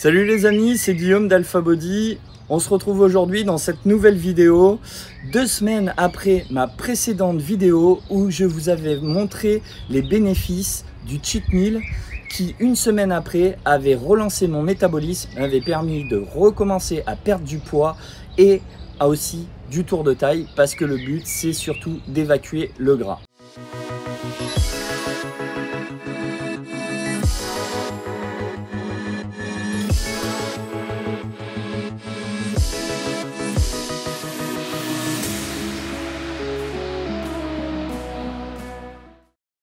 Salut les amis, c'est Guillaume d'Alpha Body. On se retrouve aujourd'hui dans cette nouvelle vidéo, 2 semaines après ma précédente vidéo où je vous avais montré les bénéfices du cheat meal qui, une semaine après, avait relancé mon métabolisme, m'avait permis de recommencer à perdre du poids et aussi du tour de taille parce que le but c'est surtout d'évacuer le gras.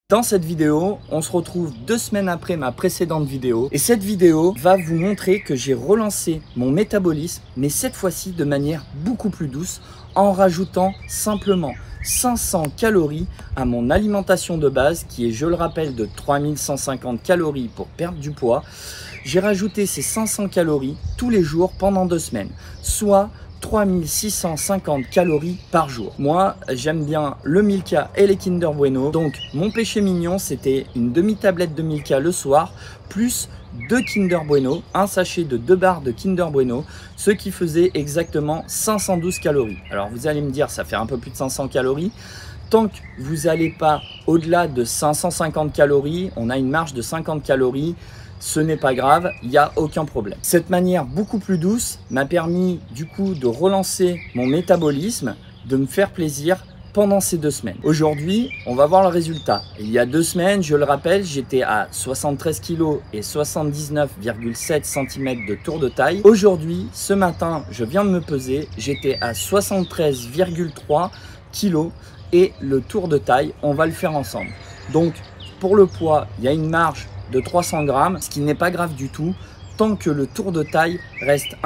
Dans cette vidéo, on se retrouve 2 semaines après ma précédente vidéo et cette vidéo va vous montrer que j'ai relancé mon métabolisme mais cette fois-ci de manière beaucoup plus douce en rajoutant simplement 500 calories à mon alimentation de base qui est, je le rappelle, de 3150 calories pour perdre du poids. J'ai rajouté ces 500 calories tous les jours pendant 2 semaines, soit 3650 calories par jour. Moi, j'aime bien le Milka et les Kinder Bueno. Donc, mon péché mignon, c'était une demi-tablette de Milka le soir, plus 2 Kinder Bueno, un sachet de 2 barres de Kinder Bueno, ce qui faisait exactement 512 calories. Alors, vous allez me dire, ça fait un peu plus de 500 calories. Tant que vous n'allez pas au-delà de 550 calories, on a une marge de 50 calories. Ce n'est pas grave, il n'y a aucun problème. Cette manière beaucoup plus douce m'a permis du coup de relancer mon métabolisme, de me faire plaisir pendant ces 2 semaines. Aujourd'hui, on va voir le résultat. Il y a 2 semaines, je le rappelle, j'étais à 73 kg et 79,7 cm de tour de taille. Aujourd'hui, ce matin, je viens de me peser, j'étais à 73,3 kg et le tour de taille, on va le faire ensemble. Donc, pour le poids, il y a une marge de 300 grammes, ce qui n'est pas grave du tout, tant que le tour de taille reste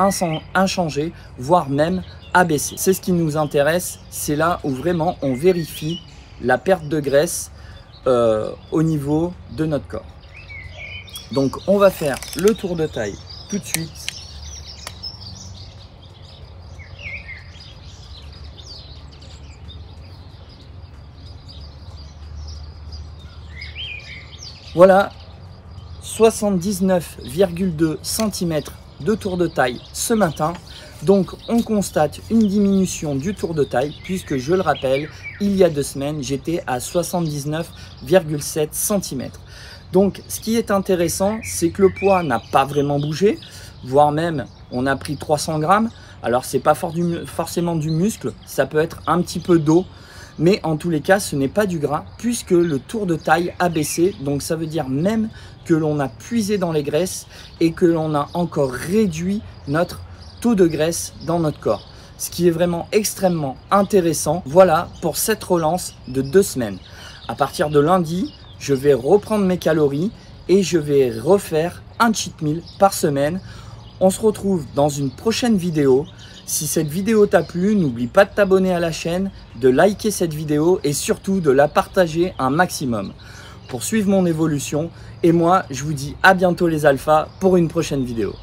inchangé, voire même abaissé. C'est ce qui nous intéresse, c'est là où vraiment on vérifie la perte de graisse au niveau de notre corps. Donc on va faire le tour de taille tout de suite. Voilà, 79,2 cm de tour de taille ce matin. Donc on constate une diminution du tour de taille puisque, je le rappelle, il y a 2 semaines j'étais à 79,7 cm. Donc ce qui est intéressant, c'est que le poids n'a pas vraiment bougé, voire même on a pris 300 grammes. Alors c'est pas forcément du muscle, ça peut être un petit peu d'eau. Mais en tous les cas, ce n'est pas du gras puisque le tour de taille a baissé. Donc ça veut dire même que l'on a puisé dans les graisses et que l'on a encore réduit notre taux de graisse dans notre corps. Ce qui est vraiment extrêmement intéressant. Voilà pour cette relance de 2 semaines. À partir de lundi, je vais reprendre mes calories et je vais refaire un cheat meal par semaine. On se retrouve dans une prochaine vidéo. Si cette vidéo t'a plu, n'oublie pas de t'abonner à la chaîne, de liker cette vidéo et surtout de la partager un maximum pour suivre mon évolution. Et moi, je vous dis à bientôt les alphas pour une prochaine vidéo.